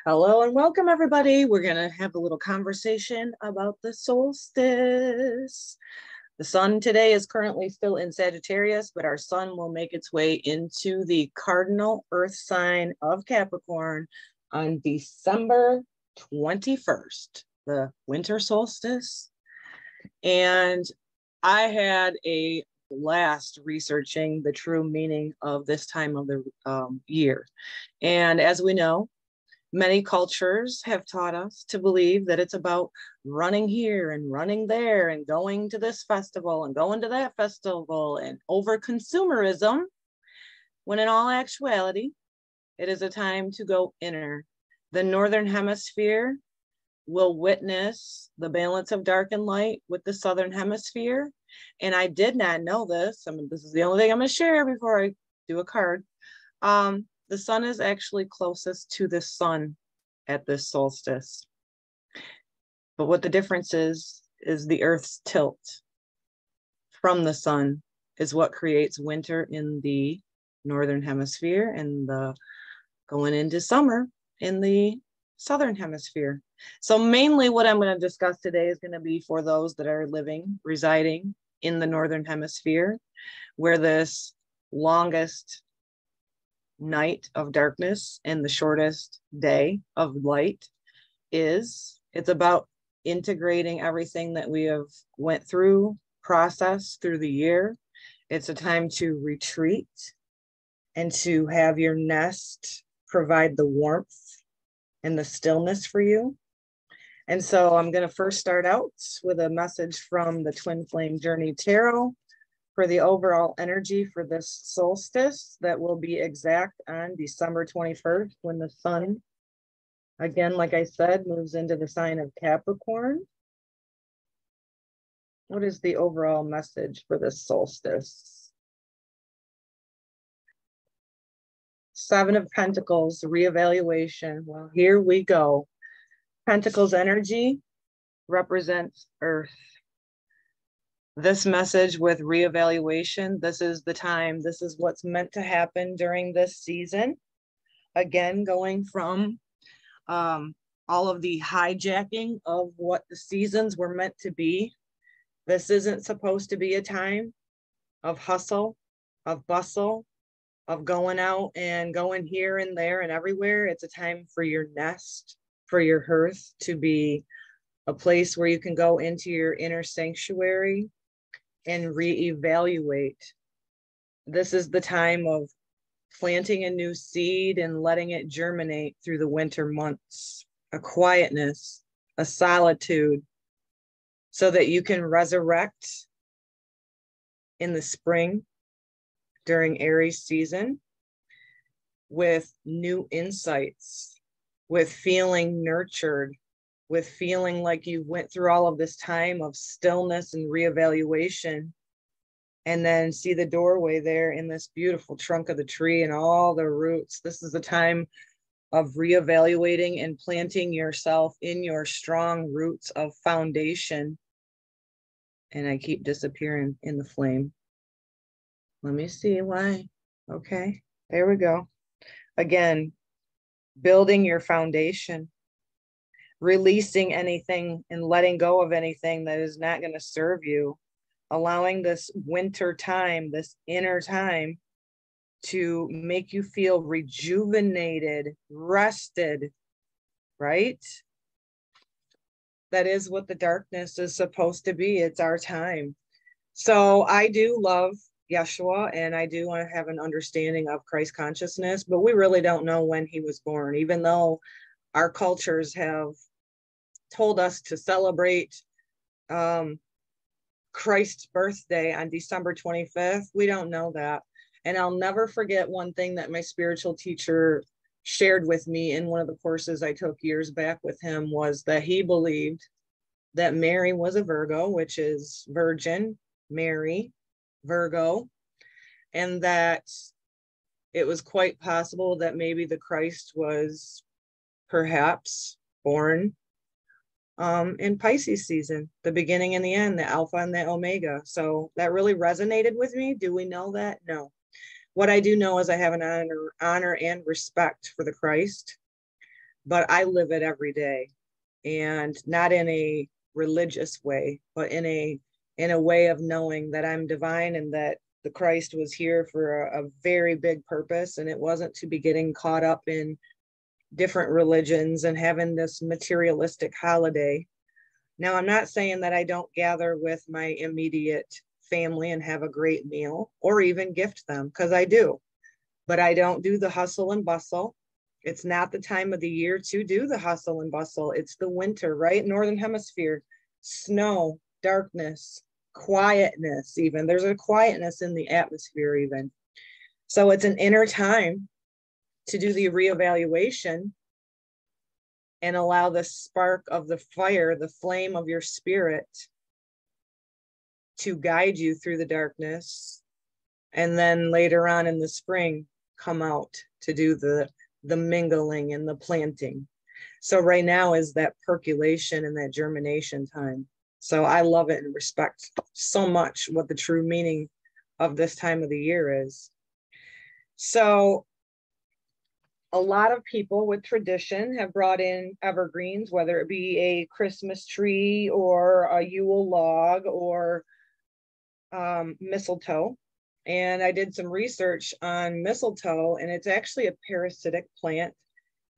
Hello and welcome, everybody. We're going to have a little conversation about the solstice. The sun today is currently still in Sagittarius, but our sun will make its way into the cardinal earth sign of Capricorn on December 21st, the winter solstice. And I had a blast researching the true meaning of this time of the year. And as we know, many cultures have taught us to believe that it's about running here and running there and going to this festival and going to that festival and over consumerism, when in all actuality, it is a time to go inner. The Northern Hemisphere will witness the balance of dark and light with the Southern Hemisphere. And I did not know this. I mean, this is the only thing I'm going to share before I do a card. The sun is actually closest to the sun at this solstice. But what the difference is the Earth's tilt from the sun is what creates winter in the Northern Hemisphere and the going into summer in the Southern Hemisphere. So mainly what I'm going to discuss today is going to be for those that are residing in the Northern Hemisphere, where this longest night of darkness and the shortest day of light is. It's about integrating everything that we have went through, processed through the year. It's a time to retreat and to have your nest provide the warmth and the stillness for you. And so I'm going to first start out with a message from the Twin Flame Journey Tarot for the overall energy for this solstice that will be exact on December 21st, when the sun, again, like I said, moves into the sign of Capricorn. What is the overall message for this solstice? Seven of Pentacles, reevaluation. Well, here we go. Pentacles energy represents Earth. This message with reevaluation, this is the time, this is what's meant to happen during this season. Again, going from all of the hijacking of what the seasons were meant to be. This isn't supposed to be a time of hustle, of bustle, of going out and going here and there and everywhere. It's a time for your nest, for your hearth to be a place where you can go into your inner sanctuary and reevaluate. This is the time of planting a new seed and letting it germinate through the winter months, a quietness, a solitude, so that you can resurrect in the spring during Aries season with new insights, with feeling nurtured, with feeling like you went through all of this time of stillness and reevaluation, and then see the doorway there in this beautiful trunk of the tree and all the roots. This is the time of reevaluating and planting yourself in your strong roots of foundation. And I keep disappearing in the flame. Let me see why. Okay, there we go. Again, building your foundation, releasing anything and letting go of anything that is not going to serve you, allowing this winter time, this inner time, to make you feel rejuvenated, rested, right? That is what the darkness is supposed to be. It's our time. So I do love Yeshua, and I do want to have an understanding of Christ consciousness, but we really don't know when he was born, even though our cultures have told us to celebrate Christ's birthday on December 25th. We don't know that. And I'll never forget one thing that my spiritual teacher shared with me in one of the courses I took years back with him, was that he believed that Mary was a Virgo, which is Virgin, Mary, Virgo, and that it was quite possible that maybe the Christ was perhaps born in Pisces season, the beginning and the end, the Alpha and the Omega. So that really resonated with me. Do we know that? No. What I do know is I have an honor and respect for the Christ, but I live it every day, and not in a religious way, but in a way of knowing that I'm divine and that the Christ was here for a very big purpose, and it wasn't to be getting caught up in different religions and having this materialistic holiday. Now, I'm not saying that I don't gather with my immediate family and have a great meal or even gift them, because I do, but I don't do the hustle and bustle. It's not the time of the year to do the hustle and bustle. It's the winter, right? Northern hemisphere, snow, darkness, quietness, even. There's a quietness in the atmosphere, even. So it's an inner time to do the reevaluation and allow the spark of the fire, the flame of your spirit, to guide you through the darkness. And then later on in the spring, come out to do the mingling and the planting. So right now is that percolation and that germination time. So I love it and respect so much what the true meaning of this time of the year is. So a lot of people with tradition have brought in evergreens, whether it be a Christmas tree or a Yule log or mistletoe. And I did some research on mistletoe, and it's actually a parasitic plant,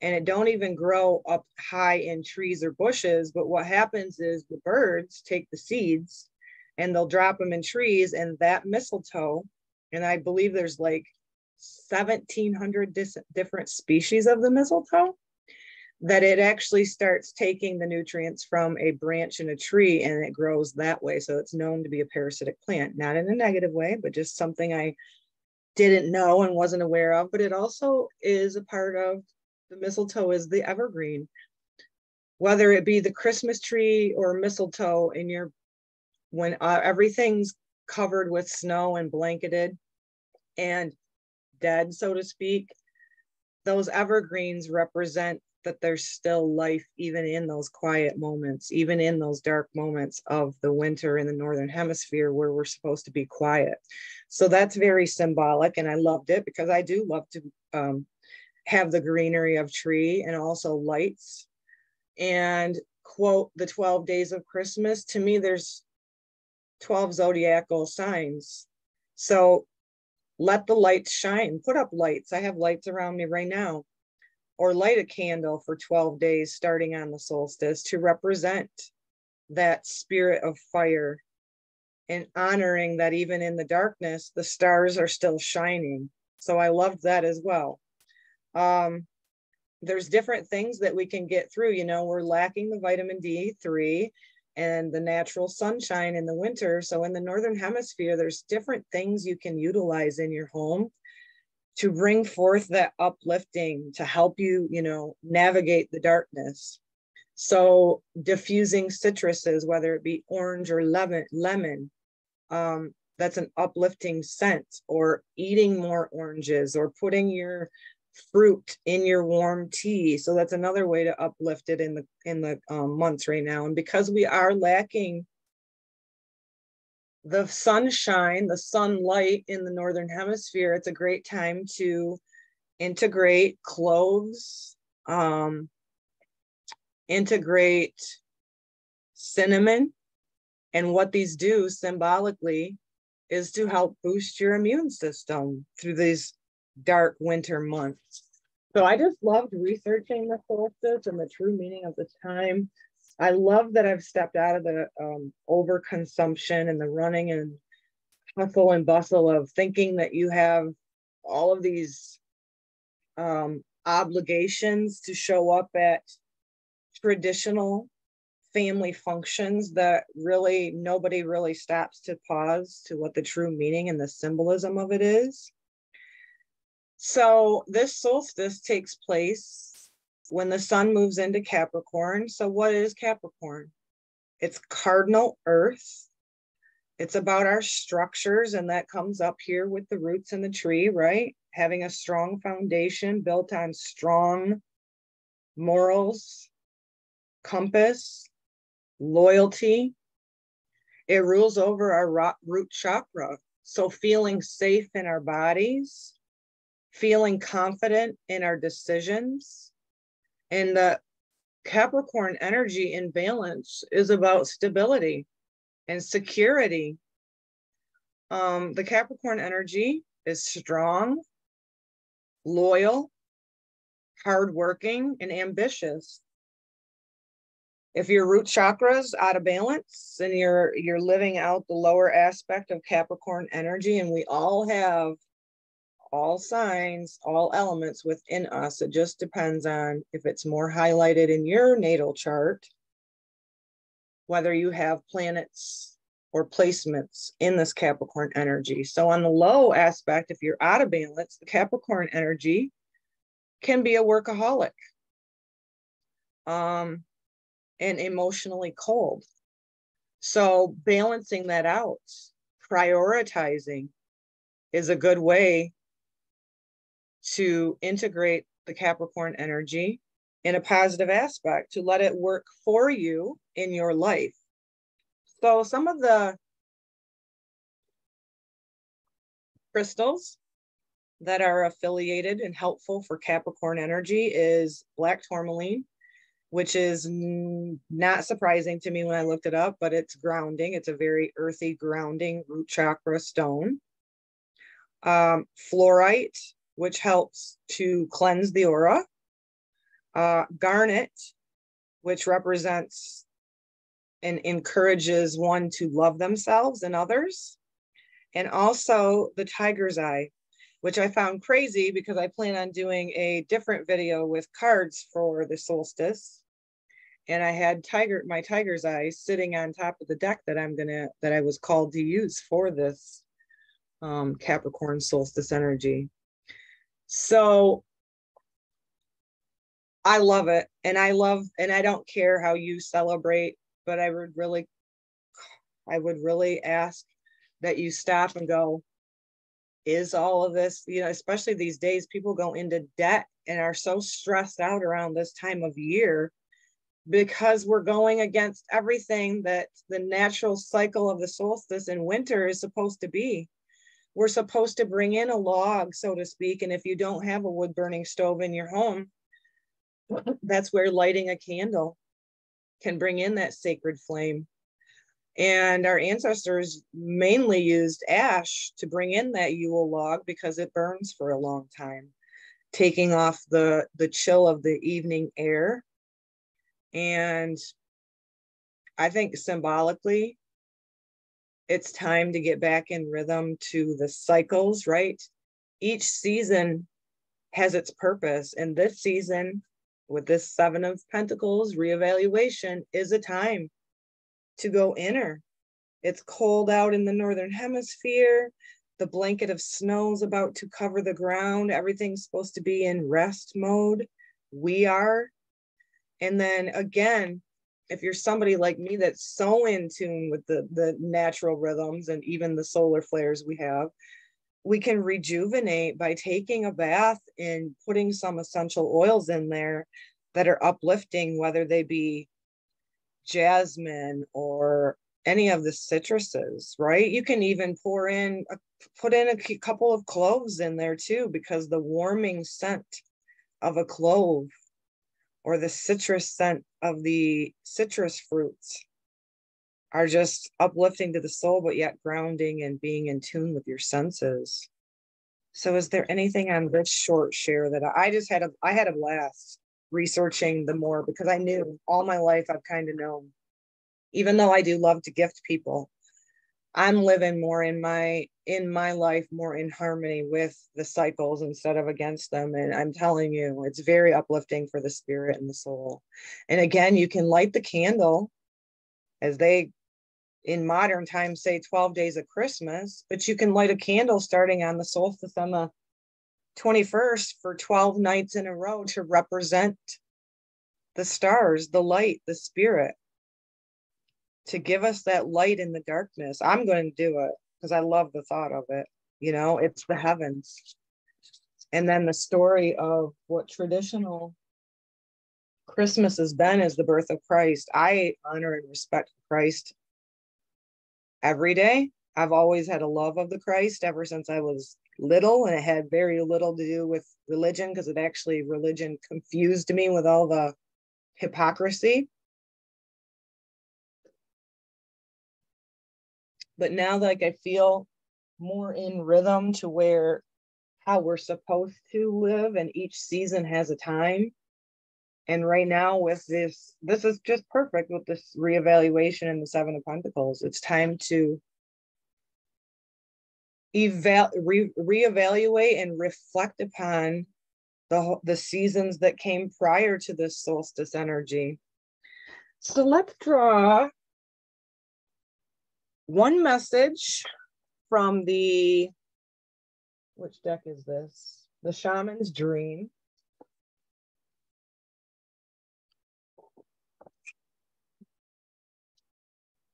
and it don't even grow up high in trees or bushes. But what happens is the birds take the seeds and they'll drop them in trees, and that mistletoe, and I believe there's like 1,700 different species of the mistletoe, that it actually starts taking the nutrients from a branch in a tree and it grows that way. So it's known to be a parasitic plant, not in a negative way, but just something I didn't know and wasn't aware of. But it also is a part of the mistletoe is the evergreen, whether it be the Christmas tree or mistletoe in your, when everything's covered with snow and blanketed and dead, so to speak, those evergreens represent that there's still life even in those quiet moments, even in those dark moments of the winter in the Northern Hemisphere where we're supposed to be quiet. So that's very symbolic, and I loved it because I do love to have the greenery of tree and also lights. And quote, the 12 days of Christmas, to me, there's 12 zodiacal signs. So let the lights shine, put up lights. I have lights around me right now. Or light a candle for 12 days starting on the solstice to represent that spirit of fire and honoring that even in the darkness, the stars are still shining. So I loved that as well. There's different things that we can get through. You know, we're lacking the vitamin D3 and the natural sunshine in the winter. So in the Northern Hemisphere, there's different things you can utilize in your home to bring forth that uplifting, to help you, you know, navigate the darkness. So diffusing citruses, whether it be orange or lemon, that's an uplifting scent, or eating more oranges, or putting your fruit in your warm tea. So that's another way to uplift it in the months right now. And because we are lacking the sunshine, the sunlight in the Northern Hemisphere, it's a great time to integrate cloves, integrate cinnamon. And what these do symbolically is to help boost your immune system through these dark winter months. So I just loved researching the solstice and the true meaning of the time. I love that I've stepped out of the overconsumption and the running and hustle and bustle of thinking that you have all of these obligations to show up at traditional family functions that really nobody really stops to pause to what the true meaning and the symbolism of it is. So this solstice takes place when the sun moves into Capricorn. So what is Capricorn? It's cardinal earth. It's about our structures, and that comes up here with the roots in the tree, right? Having a strong foundation built on strong morals, compass, loyalty. It rules over our root chakra. So feeling safe in our bodies, feeling confident in our decisions, And the Capricorn energy in balance is about stability and security. The Capricorn energy is strong, loyal, hardworking, and ambitious. If your root chakra is out of balance and you're living out the lower aspect of Capricorn energy, and we all have all signs, all elements within us. It just depends on if it's more highlighted in your natal chart, whether you have planets or placements in this Capricorn energy. So on the low aspect, if you're out of balance, the Capricorn energy can be a workaholic and emotionally cold. So balancing that out, prioritizing is a good way to integrate the Capricorn energy in a positive aspect, to let it work for you in your life. So some of the crystals that are affiliated and helpful for Capricorn energy is black tourmaline, which is not surprising to me when I looked it up, but it's grounding. It's a very earthy, grounding root chakra stone. Fluorite, which helps to cleanse the aura. Garnet, which represents and encourages one to love themselves and others. And also the tiger's eye, which I found crazy because I plan on doing a different video with cards for the solstice. And I had my tiger's eye sitting on top of the deck that I was called to use for this Capricorn solstice energy. So I love it. And I don't care how you celebrate, but I would really ask that you stop and go, is all of this, especially these days, people go into debt and are so stressed out around this time of year because we're going against everything that the natural cycle of the solstice in winter is supposed to be. We're supposed to bring in a log, so to speak. And if you don't have a wood burning stove in your home, that's where lighting a candle can bring in that sacred flame. And our ancestors mainly used ash to bring in that Yule log because it burns for a long time, taking off the chill of the evening air. And I think symbolically, it's time to get back in rhythm to the cycles, right? Each season has its purpose. And this season, with this Seven of Pentacles reevaluation, is a time to go inner. It's cold out in the Northern Hemisphere. The blanket of snow is about to cover the ground. Everything's supposed to be in rest mode. We are. And then again, if you're somebody like me that's so in tune with the natural rhythms and even the solar flares we can rejuvenate by taking a bath and putting some essential oils in there that are uplifting, whether they be jasmine or any of the citruses, right? You can even put in a couple of cloves in there too, because the warming scent of a clove or the citrus scent of the citrus fruits are just uplifting to the soul, but yet grounding and being in tune with your senses. So is there anything on this short share that I had a blast researching the more, because I knew all my life I've kind of known, even though I do love to gift people, I'm living more in my life, more in harmony with the cycles instead of against them. And I'm telling you, it's very uplifting for the spirit and the soul. And again, you can light the candle, as they in modern times say 12 days of Christmas, but you can light a candle starting on the solstice on the 21st for 12 nights in a row to represent the stars, the light, the spirit, to give us that light in the darkness. I'm going to do it because I love the thought of it. It's the heavens. And then the story of what traditional Christmas has been is the birth of Christ. I honor and respect Christ every day. I've always had a love of the Christ ever since I was little, and it had very little to do with religion, because religion confused me with all the hypocrisy. But now, like, I feel more in rhythm to where how we're supposed to live, and each season has a time. And right now with this is just perfect with this reevaluation in the Seven of Pentacles. It's time to reevaluate and reflect upon the seasons that came prior to this solstice energy. So let's draw one message from which deck is this? The Shaman's Dream.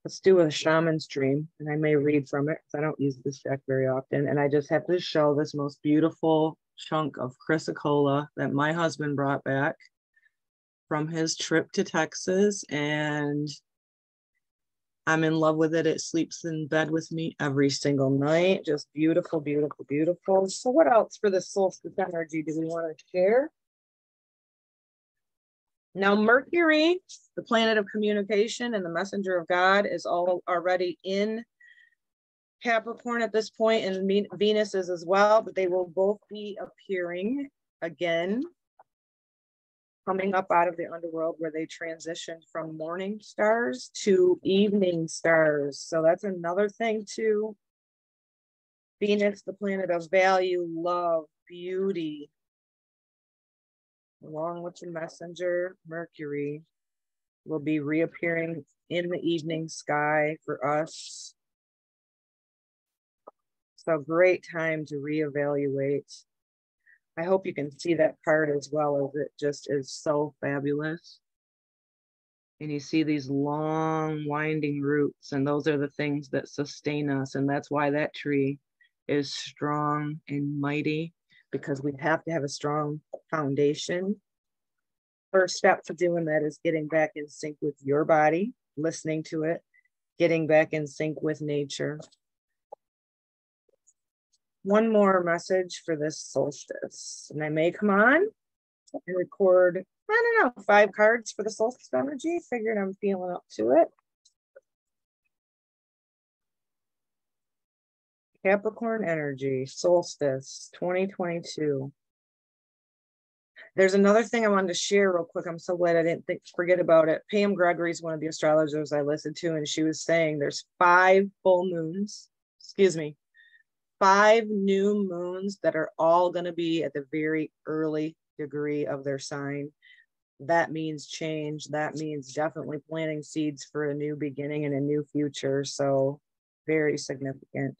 Let's do a Shaman's Dream, and I may read from it because I don't use this deck very often. And I just have to show this most beautiful chunk of chrysocolla that my husband brought back from his trip to Texas, and I'm in love with it. It sleeps in bed with me every single night. Just beautiful, beautiful, beautiful. So what else for the solstice energy do we want to share? Now, Mercury, the planet of communication and the messenger of God, is already in Capricorn at this point, and Venus is as well, but they will both be appearing again, coming up out of the underworld where they transitioned from morning stars to evening stars. So that's another thing too. Venus, the planet of value, love, beauty, along with the messenger, Mercury, will be reappearing in the evening sky for us. So great time to reevaluate. I hope you can see that card as well, as it just is so fabulous. And you see these long winding roots, and those are the things that sustain us. And that's why that tree is strong and mighty, because we have to have a strong foundation. First step to doing that is getting back in sync with your body, listening to it, getting back in sync with nature. One more message for this solstice, and I may come on and record, I don't know, 5 cards for the solstice energy. Figured I'm feeling up to it. Capricorn energy, solstice 2022. There's another thing I wanted to share real quick. I'm so glad I didn't forget about it. Pam Gregory is one of the astrologers I listened to, and she was saying there's 5 full moons, 5 new moons that are all going to be at the very early degree of their sign. That means change. That means definitely planting seeds for a new beginning and a new future. So very significant.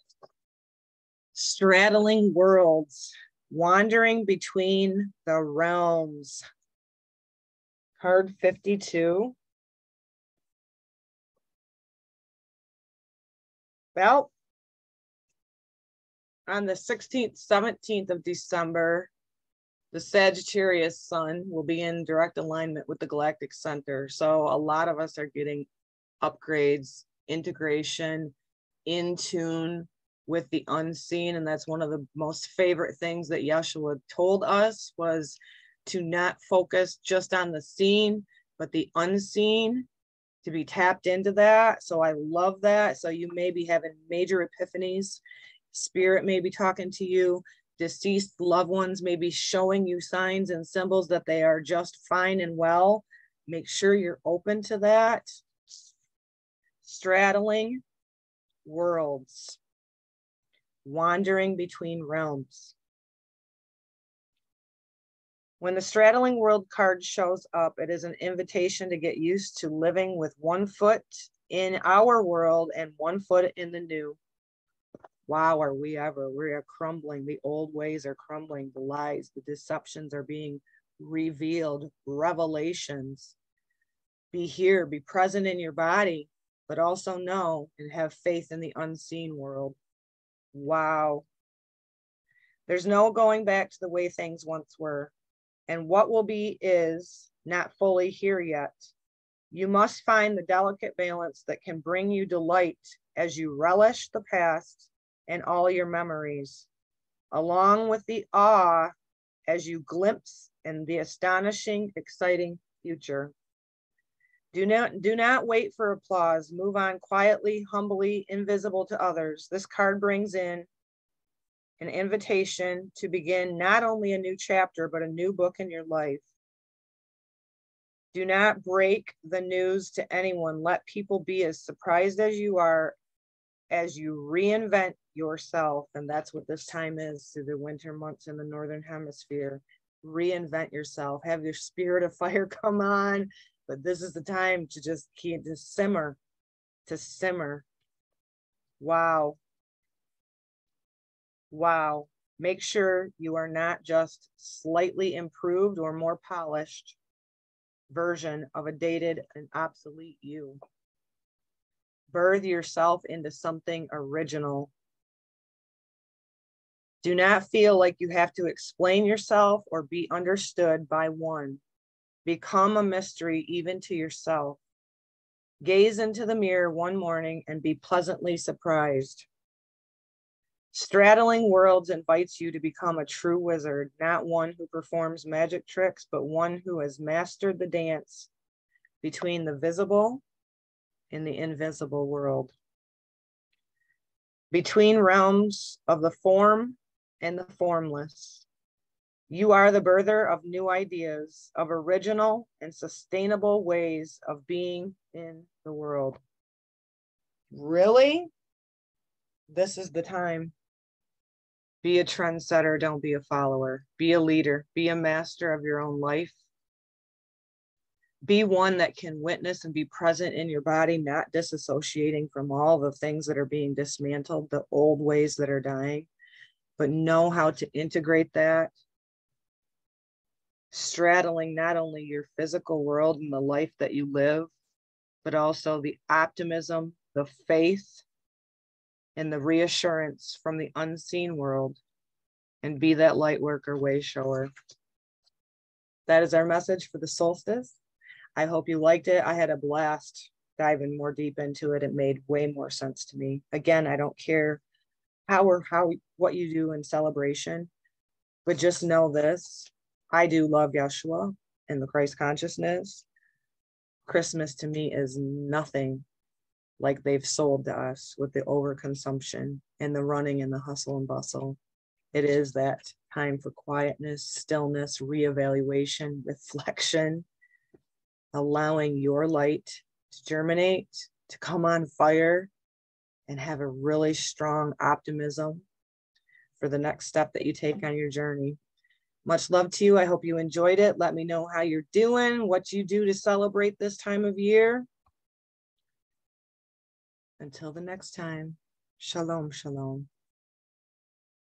Straddling worlds, wandering between the realms. Card 52. Well, on the 16th, 17th of December, the Sagittarius sun will be in direct alignment with the galactic center. So a lot of us are getting upgrades, integration, in tune with the unseen. And that's one of the most favorite things that Yeshua told us, was to not focus just on the seen, but the unseen, to be tapped into that. So I love that. So you may be having major epiphanies. Spirit may be talking to you. Deceased loved ones may be showing you signs and symbols that they are just fine and well. Make sure you're open to that. Straddling worlds, wandering between realms. When the straddling world card shows up, it is an invitation to get used to living with one foot in our world and one foot in the new. Wow, are we ever? We are crumbling. The old ways are crumbling. The lies, the deceptions are being revealed. Revelations. Be here, be present in your body, but also know and have faith in the unseen world. Wow. There's no going back to the way things once were. And what will be is not fully here yet. You must find the delicate balance that can bring you delight as you relish the past and all your memories. along with the awe as you glimpse in the astonishing, exciting future. Do not wait for applause. Move on quietly, humbly, invisible to others. This card brings in an invitation to begin not only a new chapter, but a new book in your life. Do not break the news to anyone. Let people be as surprised as you are as you reinvent yourself. And that's what this time is through the winter months in the Northern Hemisphere. Reinvent yourself. Have your spirit of fire come on. But this is the time to just keep to simmer. Wow. Wow. Make sure you are not just slightly improved or more polished version of a dated and obsolete you. Birth yourself into something original. Do not feel like you have to explain yourself or be understood by one. Become a mystery even to yourself. Gaze into the mirror one morning and be pleasantly surprised. Straddling Worlds invites you to become a true wizard, not one who performs magic tricks, but one who has mastered the dance between the visible and the invisible world. Between realms of the form and the formless. You are the birther of new ideas, of original and sustainable ways of being in the world. Really? This is the time. Be a trendsetter, don't be a follower. Be a leader, be a master of your own life. Be one that can witness and be present in your body, not disassociating from all the things that are being dismantled, the old ways that are dying, but know how to integrate that. Straddling not only your physical world and the life that you live, but also the optimism, the faith, and the reassurance from the unseen world, and be that light worker, way shower. That is our message for the solstice. I hope you liked it. I had a blast diving more deep into it. It made way more sense to me. Again, I don't care what you do in celebration, but just know this. I do love Yeshua and the Christ consciousness. Christmas to me is nothing like they've sold to us with the overconsumption and the running and the hustle and bustle. It is that time for quietness, stillness, reevaluation, reflection, allowing your light to germinate, to come on fire, and have a really strong optimism for the next step that you take on your journey. Much love to you. I hope you enjoyed it. Let me know how you're doing, what you do to celebrate this time of year. Until the next time, shalom, shalom.